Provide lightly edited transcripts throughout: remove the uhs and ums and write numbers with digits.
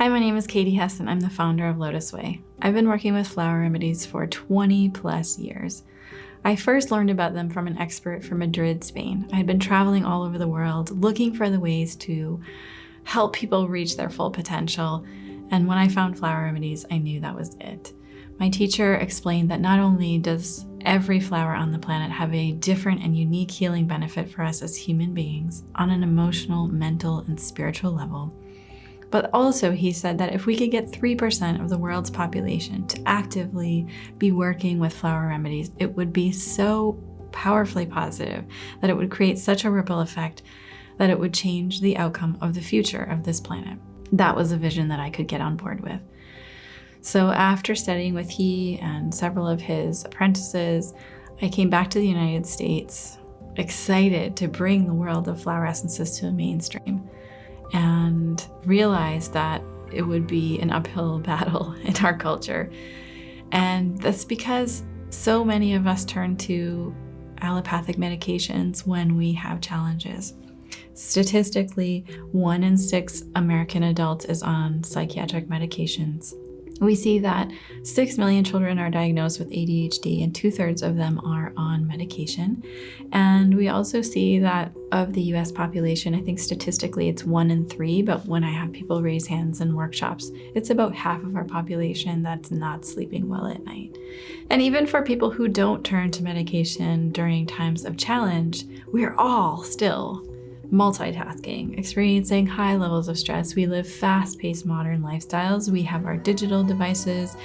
Hi, my name is Katie Hess and I'm the founder of LOTUSWEI. I've been working with flower remedies for 20 plus years. I first learned about them from an expert from Madrid, Spain. I had been traveling all over the world looking for the ways to help people reach their full potential. And when I found flower remedies, I knew that was it. My teacher explained that not only does every flower on the planet have a different and unique healing benefit for us as human beings on an emotional, mental, and spiritual level, but also he said that if we could get 3% of the world's population to actively be working with flower remedies, it would be so powerfully positive that it would create such a ripple effect that it would change the outcome of the future of this planet. That was a vision that I could get on board with. So after studying with he and several of his apprentices, I came back to the United States, excited to bring the world of flower essences to a mainstream, and realized that it would be an uphill battle in our culture. And that's because so many of us turn to allopathic medications when we have challenges. Statistically, 1 in 6 American adults is on psychiatric medications. We see that 6 million children are diagnosed with ADHD and 2/3 of them are on medication. And we also see that of the US population, I think statistically it's 1 in 3, but when I have people raise hands in workshops, it's about half of our population that's not sleeping well at night. And even for people who don't turn to medication during times of challenge, we're all still multitasking, experiencing high levels of stress. We live fast-paced modern lifestyles. We have our digital devices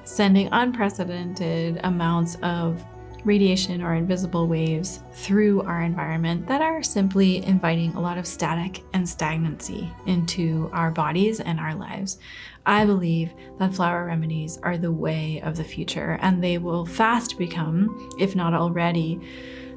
sending unprecedented amounts of radiation or invisible waves through our environment that are simply inviting a lot of static and stagnancy into our bodies and our lives. I believe that flower remedies are the way of the future, and they will fast become, if not already,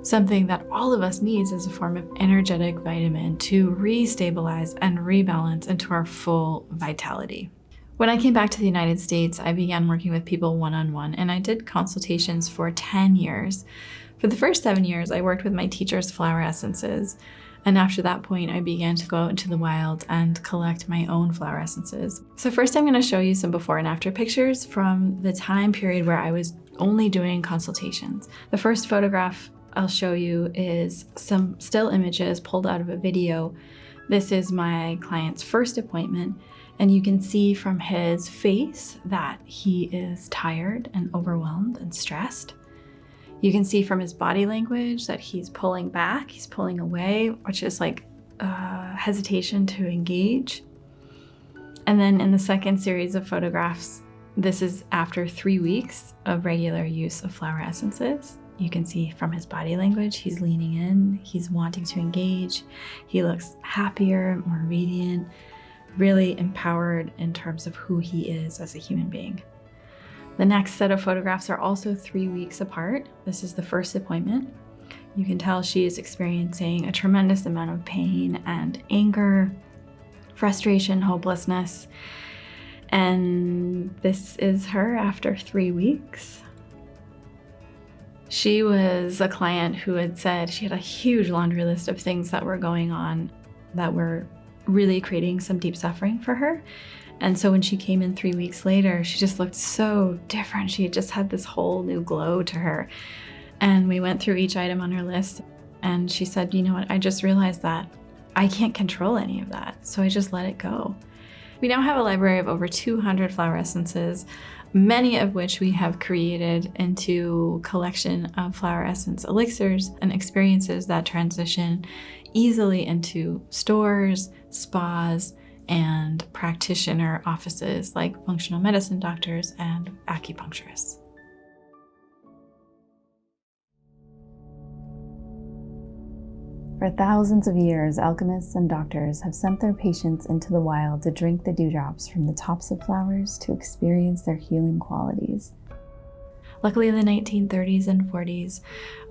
something that all of us needs as a form of energetic vitamin to re-stabilize and rebalance into our full vitality. When I came back to the United States, I began working with people one-on-one, and I did consultations for 10 years. For the first 7 years, I worked with my teacher's flower essences. And after that point, I began to go out into the wild and collect my own flower essences. So first, I'm going to show you some before and after pictures from the time period where I was only doing consultations. The first photograph I'll show you is some still images pulled out of a video. This is my client's first appointment, and you can see from his face that he is tired and overwhelmed and stressed. You can see from his body language that he's pulling back, he's pulling away, which is like hesitation to engage. And then in the second series of photographs, this is after 3 weeks of regular use of flower essences. You can see from his body language, he's leaning in, he's wanting to engage. He looks happier, more radiant, really empowered in terms of who he is as a human being. The next set of photographs are also 3 weeks apart. This is the first appointment. You can tell she is experiencing a tremendous amount of pain and anger, frustration, hopelessness. And this is her after 3 weeks. She was a client who had said she had a huge laundry list of things that were going on that were really creating some deep suffering for her. And so when she came in 3 weeks later, she just looked so different. She had just had this whole new glow to her. And we went through each item on her list, and she said, you know what, I just realized that I can't control any of that. So I just let it go. We now have a library of over 200 flower essences, many of which we have created into a collection of flower essence elixirs and experiences that transition easily into stores, spas, and practitioner offices like functional medicine doctors and acupuncturists. For thousands of years, alchemists and doctors have sent their patients into the wild to drink the dewdrops from the tops of flowers to experience their healing qualities. Luckily, in the 1930s and 40s,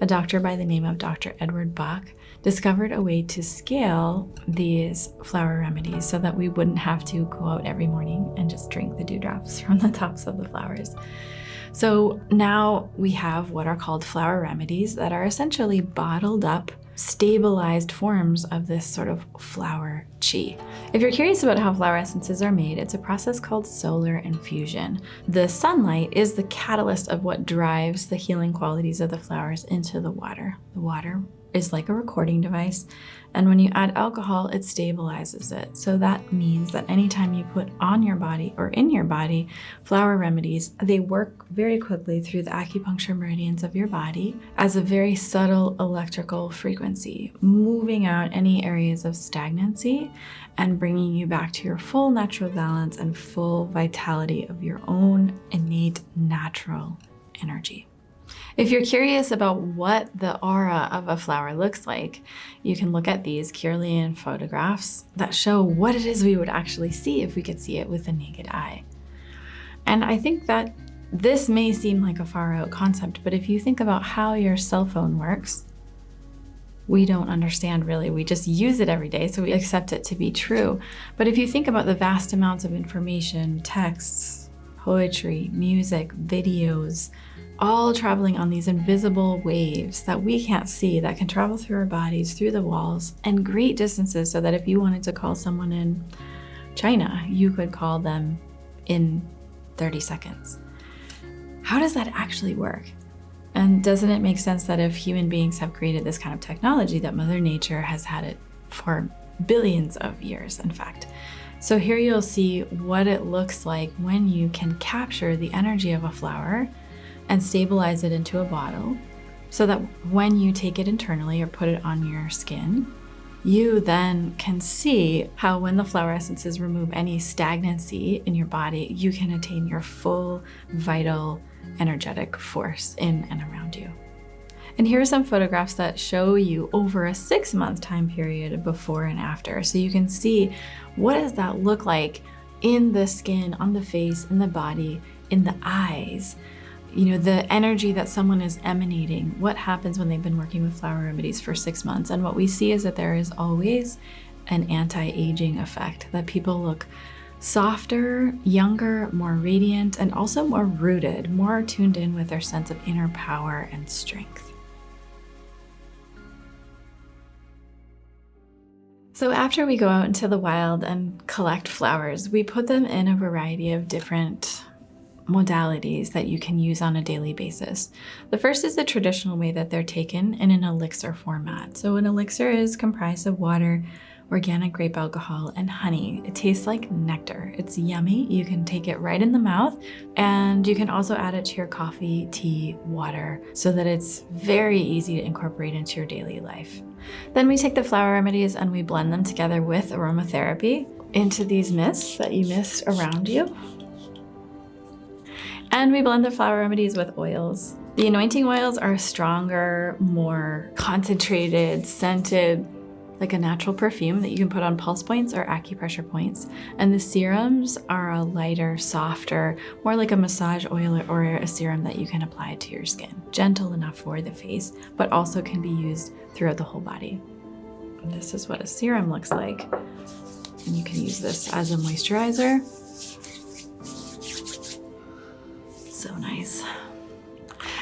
a doctor by the name of Dr. Edward Bach discovered a way to scale these flower remedies so that we wouldn't have to go out every morning and just drink the dewdrops from the tops of the flowers. So now we have what are called flower remedies that are essentially bottled up stabilized forms of this sort of flower chi. If you're curious about how flower essences are made, it's a process called solar infusion. The sunlight is the catalyst of what drives the healing qualities of the flowers into the water. The water is like a recording device, and when you add alcohol, it stabilizes it. So that means that anytime you put on your body or in your body flower remedies, they work very quickly through the acupuncture meridians of your body as a very subtle electrical frequency, moving out any areas of stagnancy and bringing you back to your full natural balance and full vitality of your own innate natural energy. If you're curious about what the aura of a flower looks like, you can look at these Kirlian photographs that show what it is we would actually see if we could see it with the naked eye. And I think that this may seem like a far out concept, but if you think about how your cell phone works, we don't understand really. We just use it every day, so we accept it to be true. But if you think about the vast amounts of information, texts, poetry, music, videos, all traveling on these invisible waves that we can't see, that can travel through our bodies, through the walls, and great distances, so that if you wanted to call someone in China, you could call them in 30 seconds. How does that actually work? And doesn't it make sense that if human beings have created this kind of technology, that Mother Nature has had it for billions of years, in fact? So here you'll see what it looks like when you can capture the energy of a flower and stabilize it into a bottle, so that when you take it internally or put it on your skin, you then can see how when the flower essences remove any stagnancy in your body, you can attain your full vital energetic force in and around you. And here are some photographs that show you over a 6-month time period before and after. So you can see, what does that look like in the skin, on the face, in the body, in the eyes? You know, the energy that someone is emanating, what happens when they've been working with flower remedies for 6 months. And what we see is that there is always an anti-aging effect, that people look softer, younger, more radiant, and also more rooted, more tuned in with their sense of inner power and strength. So after we go out into the wild and collect flowers, we put them in a variety of different modalities that you can use on a daily basis. The first is the traditional way that they're taken in an elixir format. So an elixir is comprised of water, organic grape alcohol, and honey. It tastes like nectar. It's yummy. You can take it right in the mouth, and you can also add it to your coffee, tea, water, so that it's very easy to incorporate into your daily life. Then we take the flower remedies and we blend them together with aromatherapy into these mists that you mist around you. And we blend the flower remedies with oils. The anointing oils are stronger, more concentrated, scented, like a natural perfume that you can put on pulse points or acupressure points. And the serums are a lighter, softer, more like a massage oil or a serum that you can apply to your skin. Gentle enough for the face, but also can be used throughout the whole body. And this is what a serum looks like. And you can use this as a moisturizer. So nice.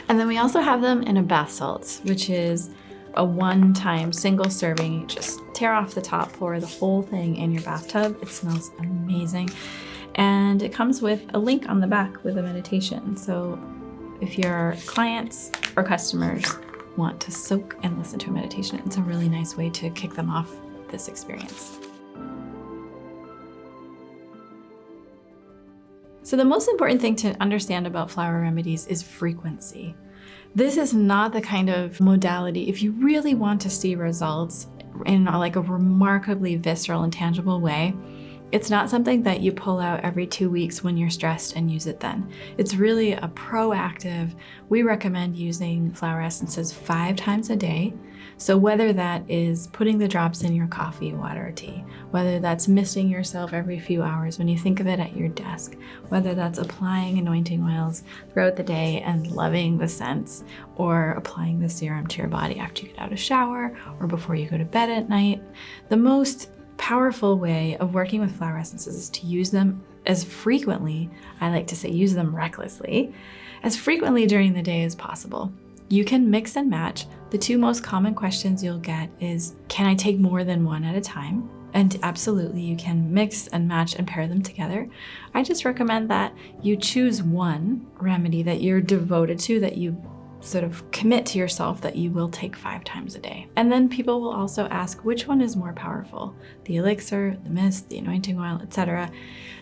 And then we also have them in a bath salt, which is a one-time single serving. You just tear off the top, pour the whole thing in your bathtub. It smells amazing. And it comes with a link on the back with a meditation. So if your clients or customers want to soak and listen to a meditation, it's a really nice way to kick them off this experience. So the most important thing to understand about flower remedies is frequency. This is not the kind of modality, if you really want to see results in like a remarkably visceral and tangible way, it's not something that you pull out every 2 weeks when you're stressed and use it then. It's really a proactive, we recommend using flower essences 5 times a day. So whether that is putting the drops in your coffee, water, or tea, whether that's misting yourself every few hours when you think of it at your desk, whether that's applying anointing oils throughout the day and loving the scents, or applying the serum to your body after you get out of shower or before you go to bed at night, the most powerful way of working with flower essences is to use them as frequently, I like to say use them recklessly, as frequently during the day as possible. You can mix and match The two most common questions you'll get is, can I take more than one at a time? And absolutely, you can mix and match and pair them together. I just recommend that you choose one remedy that you're devoted to, that you sort of commit to yourself that you will take 5 times a day. And then people will also ask which one is more powerful, the elixir, the mist, the anointing oil, etc.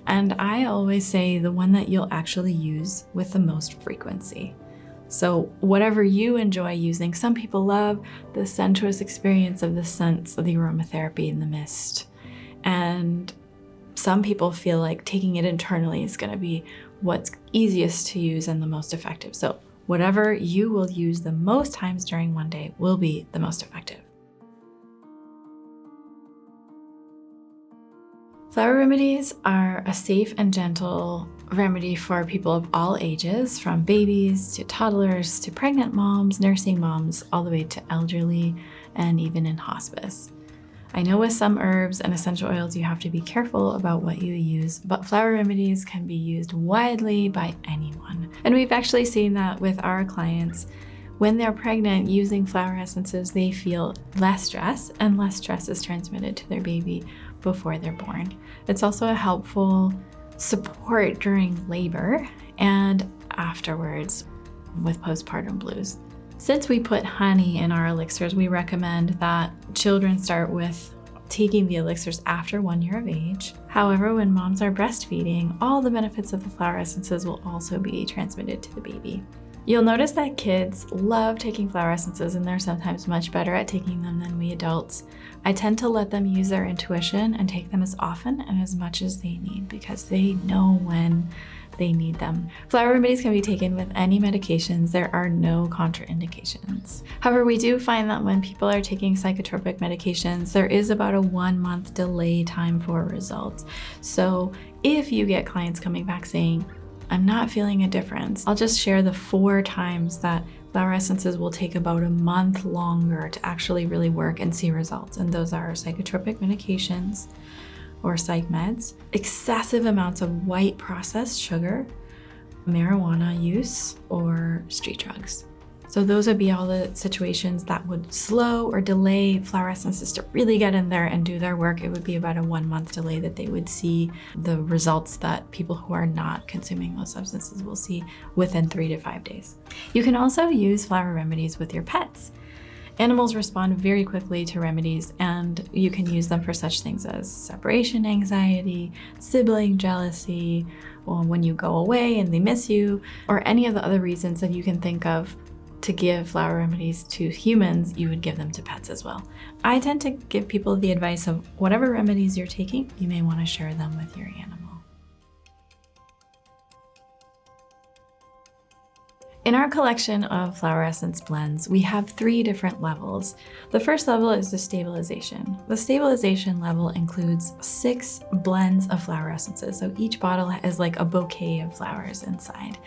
And I always say the one that you'll actually use with the most frequency. So whatever you enjoy using, some people love the sensuous experience of the scents of the aromatherapy in the mist. And some people feel like taking it internally is going to be what's easiest to use and the most effective. So whatever you will use the most times during one day will be the most effective. Flower remedies are a safe and gentle remedy for people of all ages, from babies to toddlers to pregnant moms, nursing moms, all the way to elderly and even in hospice. I know with some herbs and essential oils you have to be careful about what you use, but flower remedies can be used widely by anyone. And we've actually seen that with our clients. When they're pregnant, using flower essences, they feel less stress, and less stress is transmitted to their baby before they're born. It's also a helpful support during labor and afterwards with postpartum blues. Since we put honey in our elixirs, we recommend that children start with taking the elixirs after 1 year of age. However, when moms are breastfeeding, all the benefits of the flower essences will also be transmitted to the baby. You'll notice that kids love taking flower essences, and they're sometimes much better at taking them than we adults. I tend to let them use their intuition and take them as often and as much as they need, because they know when they need them. Flower remedies can be taken with any medications. There are no contraindications. However, we do find that when people are taking psychotropic medications, there is about a 1 month delay time for results. So if you get clients coming back saying, I'm not feeling a difference, I'll just share the 4 times that flower essences will take about a month longer to actually really work and see results. And those are psychotropic medications or psych meds, excessive amounts of white processed sugar, marijuana use, or street drugs. So those would be all the situations that would slow or delay flower essences to really get in there and do their work. It would be about a 1 month delay that they would see the results that people who are not consuming those substances will see within 3 to 5 days. You can also use flower remedies with your pets. Animals respond very quickly to remedies, and you can use them for such things as separation anxiety, sibling jealousy, or when you go away and they miss you, or any of the other reasons that you can think of to give flower remedies to humans, you would give them to pets as well. I tend to give people the advice of whatever remedies you're taking, you may want to share them with your animal. In our collection of flower essence blends, we have 3 different levels. The first level is the stabilization. The stabilization level includes 6 blends of flower essences. So each bottle is like a bouquet of flowers inside.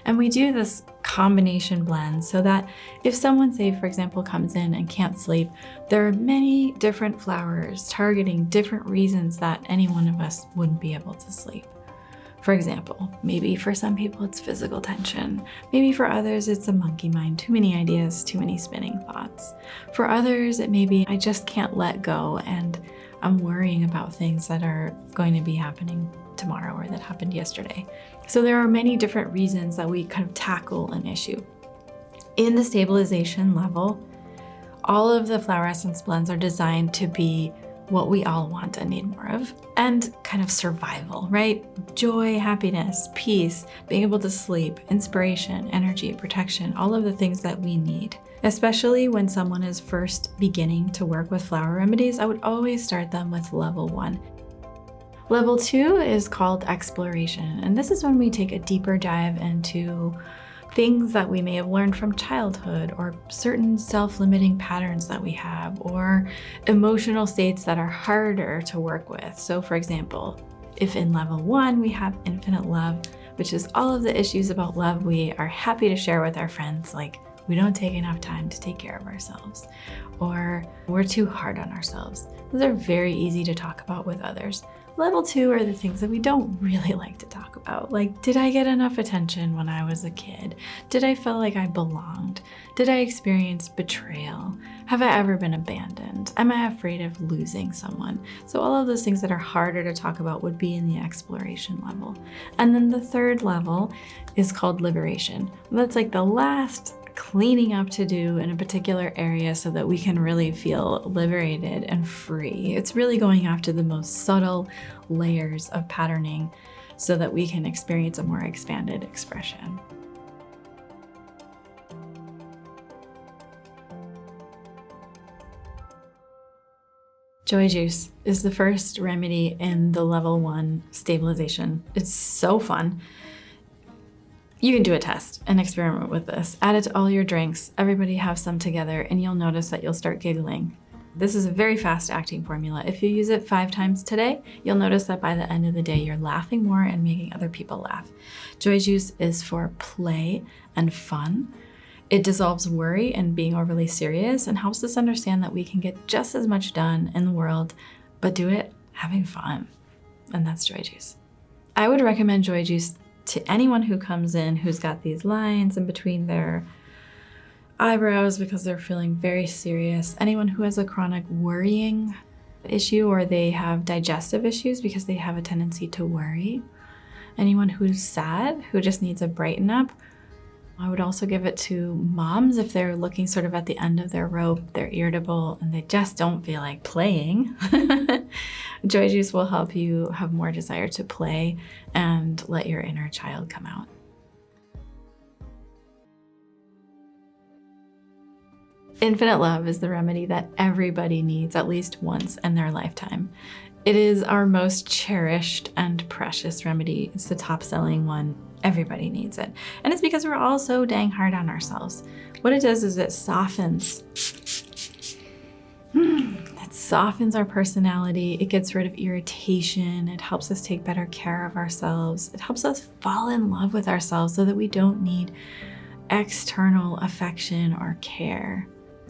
And we do this combination blend so that if someone, say, for example, comes in and can't sleep, there are many different flowers targeting different reasons that any one of us wouldn't be able to sleep. For example, maybe for some people it's physical tension. Maybe for others it's a monkey mind, too many ideas, too many spinning thoughts. For others it may be, I just can't let go and I'm worrying about things that are going to be happening tomorrow or that happened yesterday. So there are many different reasons that we kind of tackle an issue. In the stabilization level, all of the flower essence blends are designed to be what we all want and need more of, and kind of survival, right? Joy, happiness, peace, being able to sleep, inspiration, energy, protection, all of the things that we need. Especially when someone is first beginning to work with flower remedies, I would always start them with level 1. Level 2 is called exploration, and this is when we take a deeper dive into things that we may have learned from childhood, or certain self-limiting patterns that we have, or emotional states that are harder to work with. So for example, if in level 1 we have infinite love, which is all of the issues about love we are happy to share with our friends, like we don't take enough time to take care of ourselves, or we're too hard on ourselves. Those are very easy to talk about with others. Level 2 are the things that we don't really like to talk talk about. Like, did I get enough attention when I was a kid? Did I feel like I belonged? Did I experience betrayal? Have I ever been abandoned? Am I afraid of losing someone? So all of those things that are harder to talk about would be in the exploration level. And then the third level is called liberation. That's like the last cleaning up to do in a particular area so that we can really feel liberated and free. It's really going after the most subtle layers of patterning so that we can experience a more expanded expression. Joy juice is the first remedy in the level 1 stabilization. It's so fun. You can do a test and experiment with this. Add it to all your drinks. Everybody have some together and you'll notice that you'll start giggling. This is a very fast acting formula. If you use it 5 times today, you'll notice that by the end of the day, you're laughing more and making other people laugh. Joy juice is for play and fun. It dissolves worry and being overly serious and helps us understand that we can get just as much done in the world, but do it having fun. And that's joy juice. I would recommend joy juice to anyone who comes in who's got these lines in between their eyebrows because they're feeling very serious. Anyone who has a chronic worrying issue or they have digestive issues because they have a tendency to worry. Anyone who's sad, who just needs a brighten up. I would also give it to moms if they're looking sort of at the end of their rope, they're irritable and they just don't feel like playing. Joy juice will help you have more desire to play and let your inner child come out. Infinite love is the remedy that everybody needs at least once in their lifetime. It is our most cherished and precious remedy. It's the top-selling one. Everybody needs it. And it's because we're all so dang hard on ourselves. What it does is it softens. It softens our personality. It gets rid of irritation. It helps us take better care of ourselves. It helps us fall in love with ourselves so that we don't need external affection or care.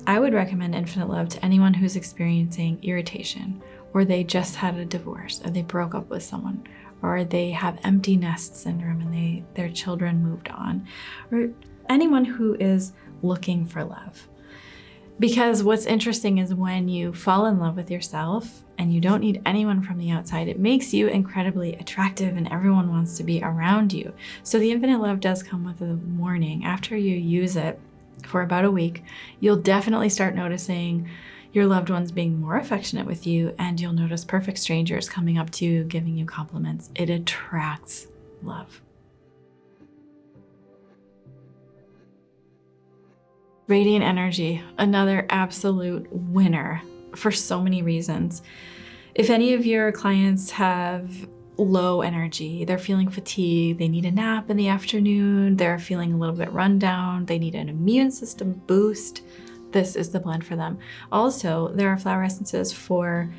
I would recommend Infinite Love to anyone who's experiencing irritation, or they just had a divorce, or they broke up with someone, or they have empty nest syndrome and their children moved on, or anyone who is looking for love. Because what's interesting is when you fall in love with yourself and you don't need anyone from the outside, it makes you incredibly attractive and everyone wants to be around you. So the Infinite Love does come with a warning. After you use it for about a week, you'll definitely start noticing your loved ones being more affectionate with you, and you'll notice perfect strangers coming up to you, giving you compliments. It attracts love. Radiant energy, another absolute winner for so many reasons. If any of your clients have low energy, they're feeling fatigued, they need a nap in the afternoon, they're feeling a little bit run down, they need an immune system boost, this is the blend for them. Also, there are flower essences for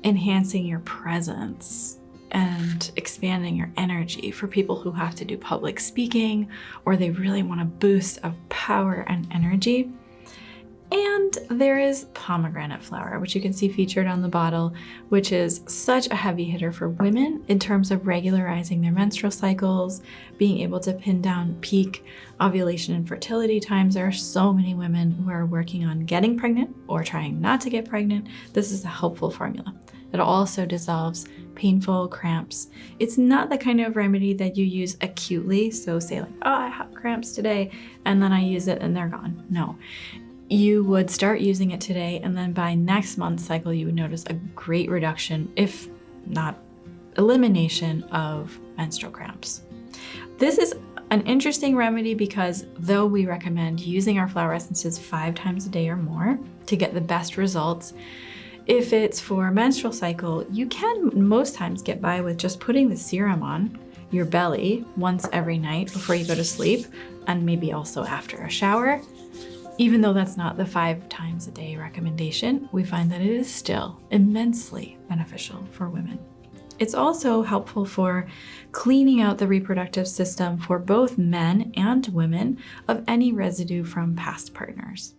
enhancing your presence and expanding your energy for people who have to do public speaking or they really want a boost of power and energy. And there is pomegranate flower, which you can see featured on the bottle, which is such a heavy hitter for women in terms of regularizing their menstrual cycles, being able to pin down peak ovulation and fertility times. There are so many women who are working on getting pregnant or trying not to get pregnant. This is a helpful formula. It also dissolves painful cramps. It's not the kind of remedy that you use acutely. So say like, oh, I have cramps today, and then I use it and they're gone. No. You would start using it today, and then by next month's cycle, you would notice a great reduction, if not elimination, of menstrual cramps. This is an interesting remedy because though we recommend using our flower essences 5 times a day or more to get the best results, if it's for menstrual cycle, you can most times get by with just putting the serum on your belly once every night before you go to sleep, and maybe also after a shower. Even though that's not the 5 times a day recommendation, we find that it is still immensely beneficial for women. It's also helpful for cleaning out the reproductive system for both men and women of any residue from past partners.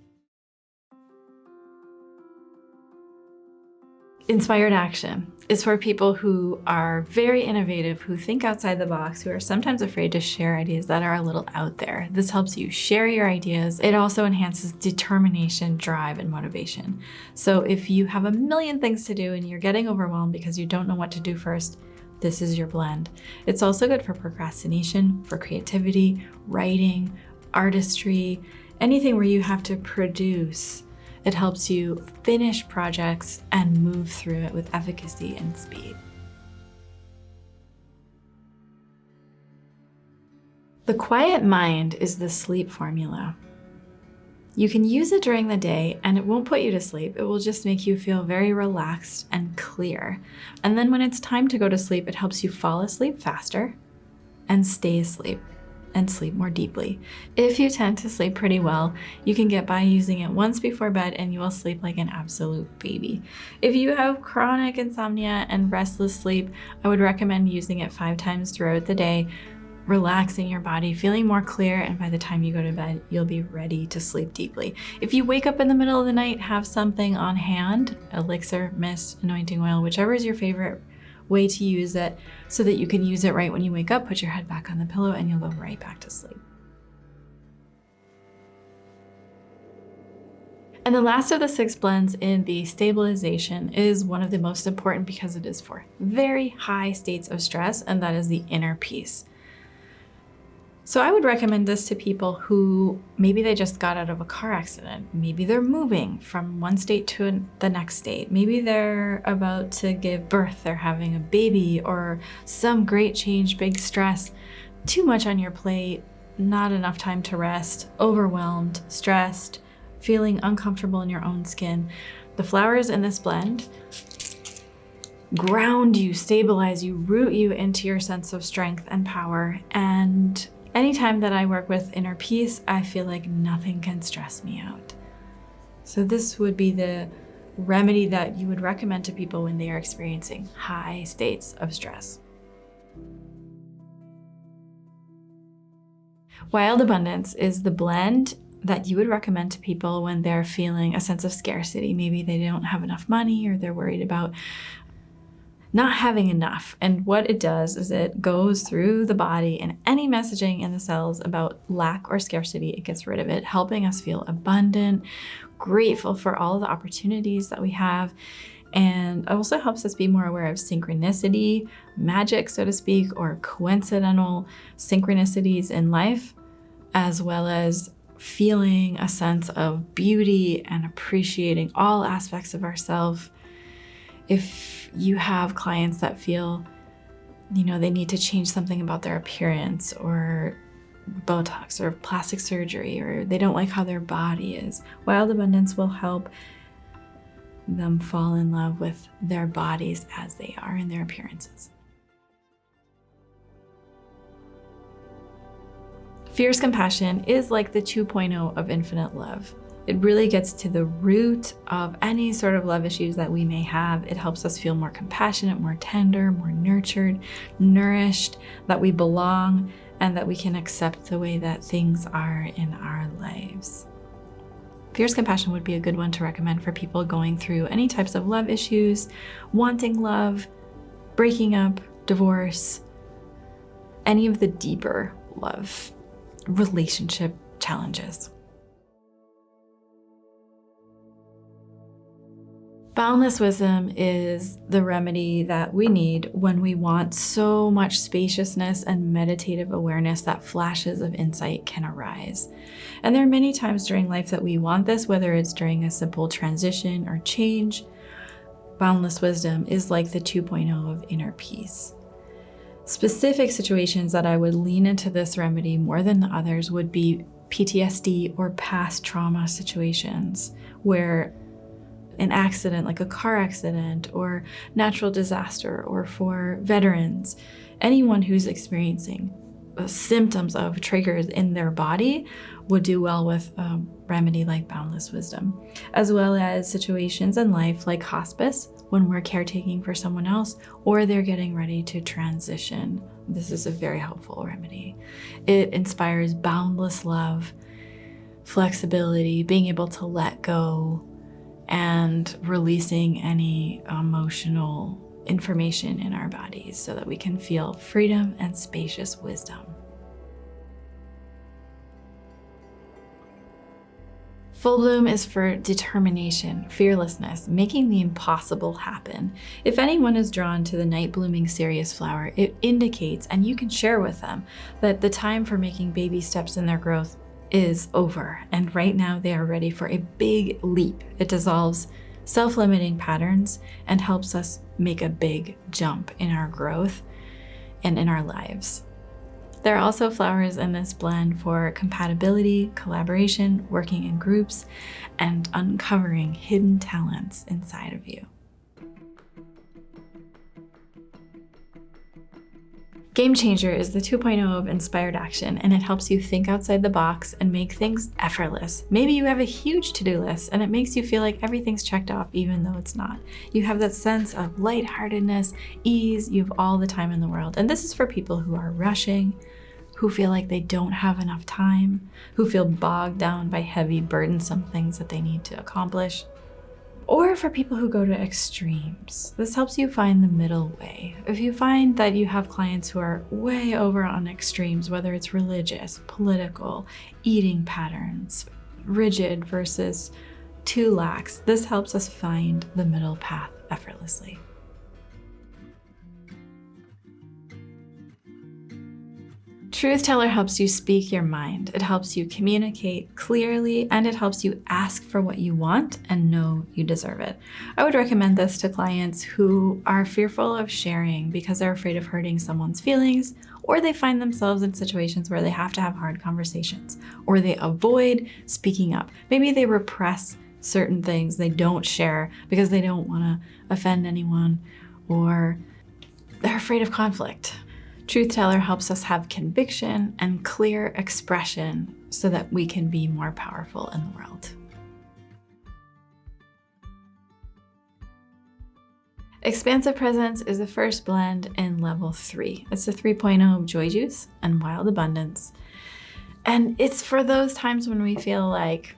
Inspired action is for people who are very innovative, who think outside the box, who are sometimes afraid to share ideas that are a little out there. This helps you share your ideas. It also enhances determination, drive, and motivation. So if you have a million things to do and you're getting overwhelmed because you don't know what to do first, this is your blend. It's also good for procrastination, for creativity, writing, artistry, anything where you have to produce. It helps you finish projects and move through it with efficacy and speed. The quiet mind is the sleep formula. You can use it during the day and it won't put you to sleep. It will just make you feel very relaxed and clear. And then when it's time to go to sleep, it helps you fall asleep faster and stay asleep and sleep more deeply. If you tend to sleep pretty well, you can get by using it once before bed and you will sleep like an absolute baby. If you have chronic insomnia and restless sleep, I would recommend using it 5 times throughout the day, relaxing your body, feeling more clear, and by the time you go to bed, you'll be ready to sleep deeply. If you wake up in the middle of the night, have something on hand, elixir, mist, anointing oil, whichever is your favorite way to use it, so that you can use it right when you wake up, put your head back on the pillow, and you'll go right back to sleep. And the last of the 6 blends in the stabilization is one of the most important because it is for very high states of stress, and that is the inner peace. So I would recommend this to people who maybe they just got out of a car accident. Maybe they're moving from one state to the next state. Maybe they're about to give birth, they're having a baby, or some great change, big stress, too much on your plate, not enough time to rest, overwhelmed, stressed, feeling uncomfortable in your own skin. The flowers in this blend ground you, stabilize you, root you into your sense of strength and power. And anytime that I work with inner peace, I feel like nothing can stress me out. So this would be the remedy that you would recommend to people when they are experiencing high states of stress. Wild Abundance is the blend that you would recommend to people when they're feeling a sense of scarcity. Maybe they don't have enough money, or they're worried about not having enough. And what it does is it goes through the body, and any messaging in the cells about lack or scarcity, it gets rid of it, helping us feel abundant, grateful for all the opportunities that we have. And it also helps us be more aware of synchronicity, magic, so to speak, or coincidental synchronicities in life, as well as feeling a sense of beauty and appreciating all aspects of ourselves. If you have clients that feel, they need to change something about their appearance, or Botox or plastic surgery, or they don't like how their body is, Wild Abundance will help them fall in love with their bodies as they are and their appearances. Fierce Compassion is like the 2.0 of infinite love. It really gets to the root of any sort of love issues that we may have. It helps us feel more compassionate, more tender, more nurtured, nourished, that we belong, and that we can accept the way that things are in our lives. Fierce Compassion would be a good one to recommend for people going through any types of love issues, wanting love, breaking up, divorce, any of the deeper love relationship challenges. Boundless Wisdom is the remedy that we need when we want so much spaciousness and meditative awareness that flashes of insight can arise. And there are many times during life that we want this, whether it's during a simple transition or change. Boundless Wisdom is like the 2.0 of inner peace. Specific situations that I would lean into this remedy more than the others would be PTSD or past trauma situations, where an accident like a car accident or natural disaster, or for veterans, anyone who's experiencing symptoms of triggers in their body would do well with a remedy like Boundless Wisdom, as well as situations in life like hospice, when we're caretaking for someone else or they're getting ready to transition. This is a very helpful remedy. It inspires boundless love, flexibility, being able to let go, and releasing any emotional information in our bodies so that we can feel freedom and spacious wisdom. Full bloom is for determination, fearlessness, making the impossible happen. If anyone is drawn to the night blooming cereus flower, it indicates, and you can share with them, that the time for making baby steps in their growth is over. And right now they are ready for a big leap. It dissolves self-limiting patterns and helps us make a big jump in our growth and in our lives. There are also flowers in this blend for compatibility, collaboration, working in groups, and uncovering hidden talents inside of you. Game Changer is the 2.0 of inspired action, and it helps you think outside the box and make things effortless. Maybe you have a huge to-do list and it makes you feel like everything's checked off even though it's not. You have that sense of lightheartedness, ease, you have all the time in the world. And this is for people who are rushing, who feel like they don't have enough time, who feel bogged down by heavy, burdensome things that they need to accomplish, or for people who go to extremes. This helps you find the middle way. If you find that you have clients who are way over on extremes, whether it's religious, political, eating patterns, rigid versus too lax, this helps us find the middle path effortlessly. Truth Teller helps you speak your mind. It helps you communicate clearly, and it helps you ask for what you want and know you deserve it. I would recommend this to clients who are fearful of sharing because they're afraid of hurting someone's feelings, or they find themselves in situations where they have to have hard conversations, or they avoid speaking up. Maybe they repress certain things they don't share because they don't want to offend anyone, or they're afraid of conflict. Truth Teller helps us have conviction and clear expression so that we can be more powerful in the world. Expansive Presence is the first blend in level 3. It's the 3.0 of Joy Juice and Wild Abundance. And it's for those times when we feel like,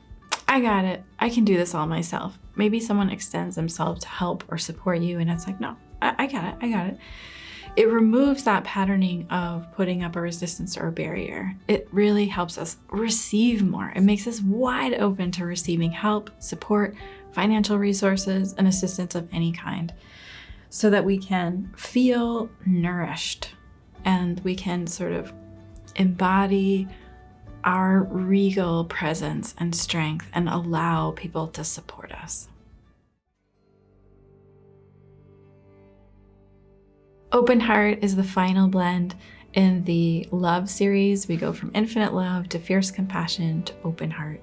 I got it, I can do this all myself. Maybe someone extends themselves to help or support you and it's like, no, I got it. It removes that patterning of putting up a resistance or a barrier. It really helps us receive more. It makes us wide open to receiving help, support, financial resources, and assistance of any kind so that we can feel nourished and we can sort of embody our regal presence and strength and allow people to support us. Open Heart is the final blend in the love series. We go from infinite love to fierce compassion to open heart.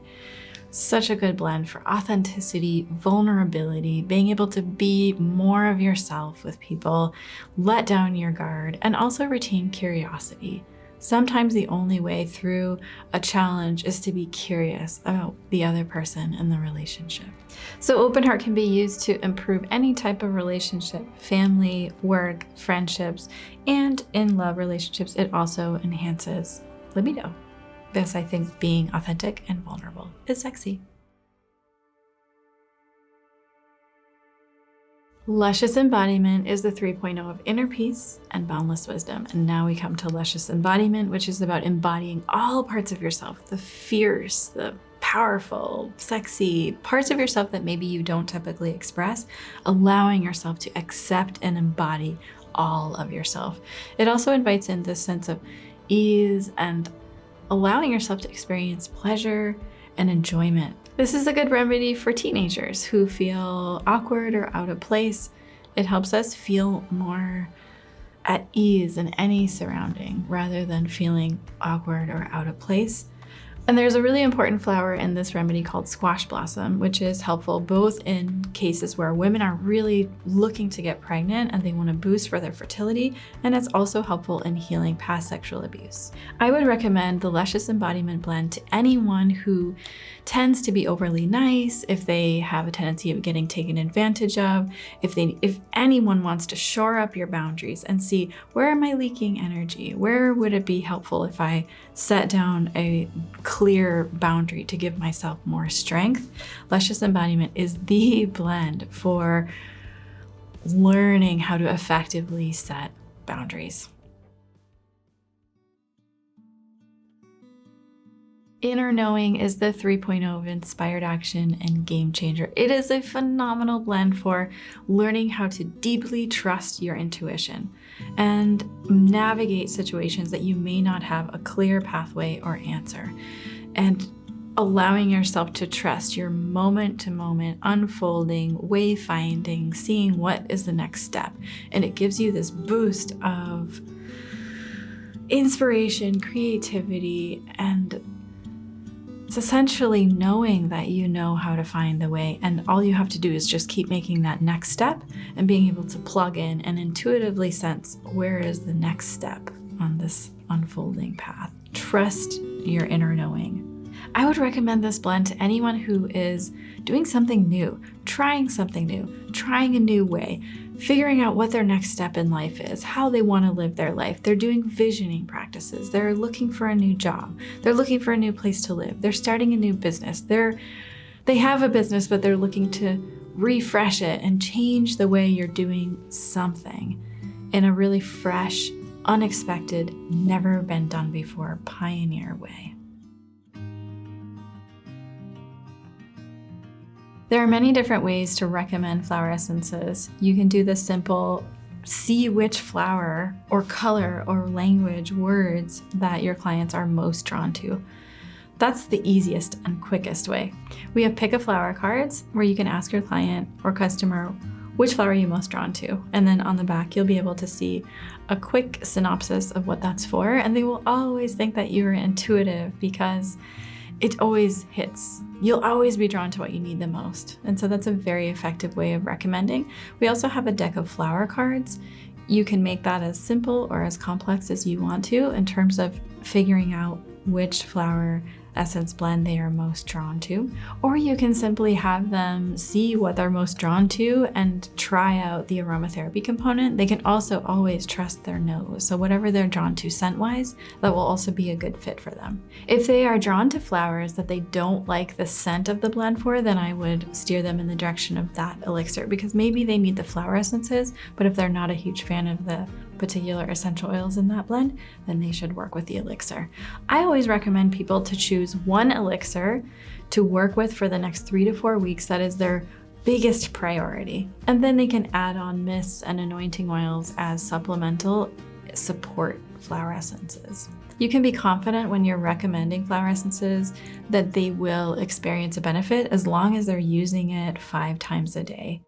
Such a good blend for authenticity, vulnerability, being able to be more of yourself with people, let down your guard, and also retain curiosity. Sometimes the only way through a challenge is to be curious about the other person in the relationship. So open heart can be used to improve any type of relationship, family, work, friendships, and in love relationships, it also enhances libido. Thus, I think being authentic and vulnerable is sexy. Luscious Embodiment is the 3.0 of inner peace and boundless wisdom. And now we come to Luscious Embodiment, which is about embodying all parts of yourself, the fierce, the powerful, sexy parts of yourself that maybe you don't typically express, allowing yourself to accept and embody all of yourself. It also invites in this sense of ease and allowing yourself to experience pleasure and enjoyment. This is a good remedy for teenagers who feel awkward or out of place. It helps us feel more at ease in any surrounding rather than feeling awkward or out of place. And there's a really important flower in this remedy called Squash Blossom, which is helpful both in cases where women are really looking to get pregnant and they want to boost for their fertility, and it's also helpful in healing past sexual abuse. I would recommend the Luscious Embodiment blend to anyone who tends to be overly nice, if they have a tendency of getting taken advantage of, if anyone wants to shore up your boundaries and see, where am I leaking energy? Where would it be helpful if I set down a clear boundary to give myself more strength, Luscious Embodiment is the blend for learning how to effectively set boundaries. Inner Knowing is the 3.0 of Inspired Action and Game Changer. It is a phenomenal blend for learning how to deeply trust your intuition and navigate situations that you may not have a clear pathway or answer, and allowing yourself to trust your moment-to-moment unfolding, wayfinding, seeing what is the next step. And it gives you this boost of inspiration, creativity, and it's essentially knowing that you know how to find the way, and all you have to do is just keep making that next step and being able to plug in and intuitively sense where is the next step on this unfolding path. Trust your inner knowing. I would recommend this blend to anyone who is doing something new, trying a new way, figuring out what their next step in life is, how they want to live their life. They're doing visioning practices. They're looking for a new job. They're looking for a new place to live. They're starting a new business. They have a business, but they're looking to refresh it and change the way you're doing something in a really fresh, unexpected, never been done before, pioneer way. There are many different ways to recommend flower essences. You can do the simple, see which flower or color or language, words that your clients are most drawn to. That's the easiest and quickest way. We have pick a flower cards where you can ask your client or customer which flower you're most drawn to. And then on the back, you'll be able to see a quick synopsis of what that's for. And they will always think that you're intuitive because it always hits. You'll always be drawn to what you need the most. And so that's a very effective way of recommending. We also have a deck of flower cards. You can make that as simple or as complex as you want to in terms of figuring out which flower essence blend they are most drawn to. Or you can simply have them see what they're most drawn to and try out the aromatherapy component. They can also always trust their nose. So whatever they're drawn to scent-wise, that will also be a good fit for them. If they are drawn to flowers that they don't like the scent of the blend for, then I would steer them in the direction of that elixir, because maybe they need the flower essences, but if they're not a huge fan of the particular essential oils in that blend, then they should work with the elixir. I always recommend people to choose one elixir to work with for the next 3 to 4 weeks. That is their biggest priority. And then they can add on mists and anointing oils as supplemental support flower essences. You can be confident when you're recommending flower essences that they will experience a benefit as long as they're using it 5 times a day.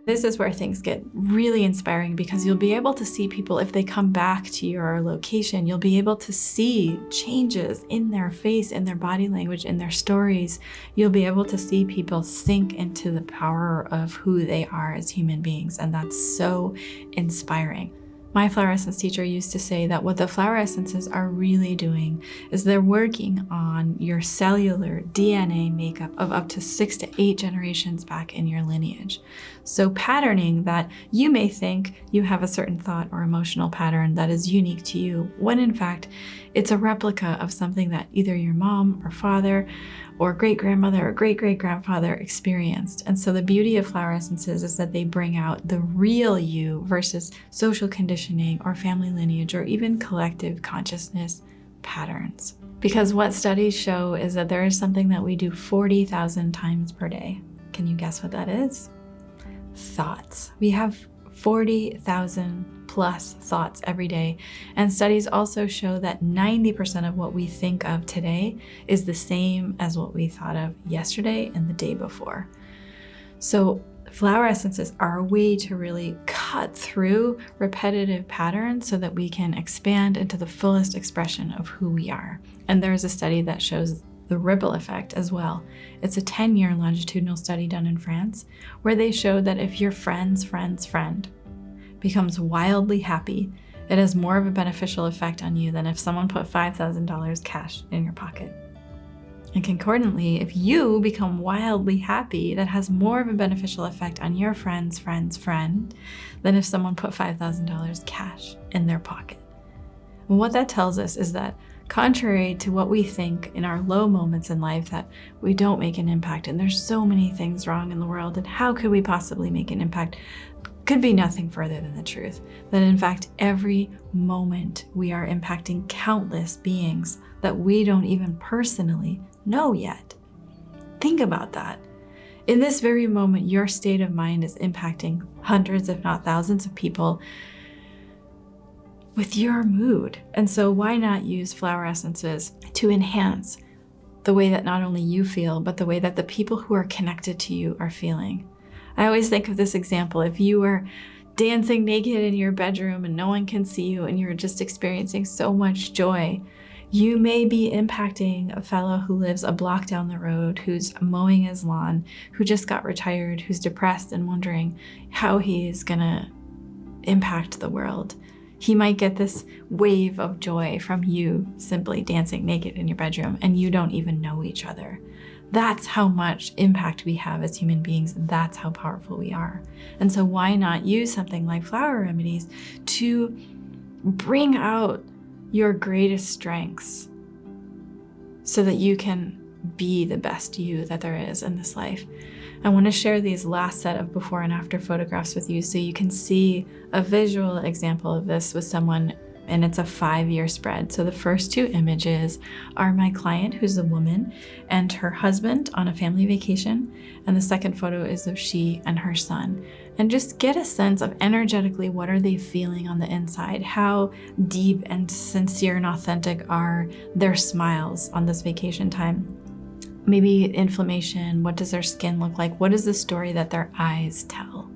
This is where things get really inspiring, because you'll be able to see people, if they come back to your location, you'll be able to see changes in their face, in their body language, in their stories. You'll be able to see people sink into the power of who they are as human beings, and that's so inspiring. My flower essence teacher used to say that what the flower essences are really doing is they're working on your cellular DNA makeup of up to 6 to 8 generations back in your lineage. So patterning that you may think you have a certain thought or emotional pattern that is unique to you, when in fact it's a replica of something that either your mom or father or great-grandmother or great-great-grandfather experienced. And so the beauty of flower essences is that they bring out the real you versus social conditioning or family lineage or even collective consciousness patterns. Because what studies show is that there is something that we do 40,000 times per day. Can you guess what that is? Thoughts. We have 40,000 plus thoughts every day. And studies also show that 90% of what we think of today is the same as what we thought of yesterday and the day before. So flower essences are a way to really cut through repetitive patterns so that we can expand into the fullest expression of who we are. And there's a study that shows the ripple effect as well. It's a 10-year longitudinal study done in France where they showed that if your friend's friend's friend becomes wildly happy, it has more of a beneficial effect on you than if someone put $5,000 cash in your pocket. And concordantly, if you become wildly happy, that has more of a beneficial effect on your friend's friend's friend than if someone put $5,000 cash in their pocket. And what that tells us is that contrary to what we think in our low moments in life, that we don't make an impact and there's so many things wrong in the world and how could we possibly make an impact, could be nothing further than the truth. That in fact, every moment we are impacting countless beings that we don't even personally know yet. Think about that. In this very moment, your state of mind is impacting hundreds, if not thousands of people with your mood. And so why not use flower essences to enhance the way that not only you feel, but the way that the people who are connected to you are feeling? I always think of this example. If you were dancing naked in your bedroom and no one can see you and you're just experiencing so much joy, you may be impacting a fellow who lives a block down the road, who's mowing his lawn, who just got retired, who's depressed and wondering how he is gonna impact the world. He might get this wave of joy from you simply dancing naked in your bedroom and you don't even know each other. That's how much impact we have as human beings. That's how powerful we are. And so why not use something like flower remedies to bring out your greatest strengths so that you can be the best you that there is in this life? I want to share these last set of before and after photographs with you so you can see a visual example of this with someone, and it's a 5-year spread. So the first 2 images are my client, who's a woman, and her husband on a family vacation. And the second photo is of she and her son. And just get a sense of energetically, what are they feeling on the inside? How deep and sincere and authentic are their smiles on this vacation time? Maybe inflammation, what does their skin look like? What is the story that their eyes tell?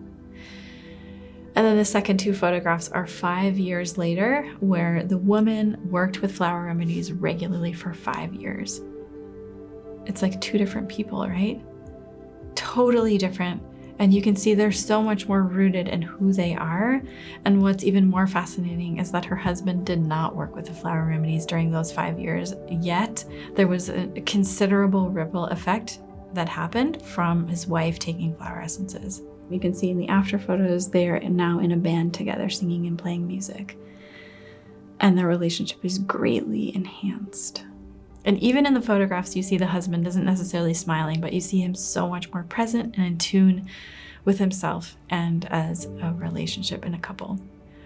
And then the second 2 photographs are 5 years later, where the woman worked with flower remedies regularly for 5 years. It's like 2 different people, right? Totally different. And you can see they're so much more rooted in who they are. And what's even more fascinating is that her husband did not work with the flower remedies during those 5 years, yet there was a considerable ripple effect that happened from his wife taking flower essences. You can see in the after photos, they are now in a band together, singing and playing music. And their relationship is greatly enhanced. And even in the photographs, you see the husband isn't necessarily smiling, but you see him so much more present and in tune with himself and as a relationship in a couple.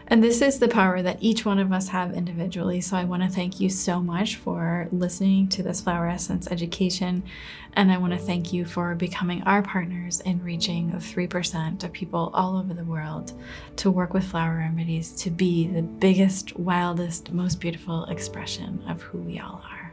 And this is the power that each one of us have individually. So I want to thank you so much for listening to this flower essence education. And I want to thank you for becoming our partners in reaching 3% of people all over the world to work with flower remedies to be the biggest, wildest, most beautiful expression of who we all are.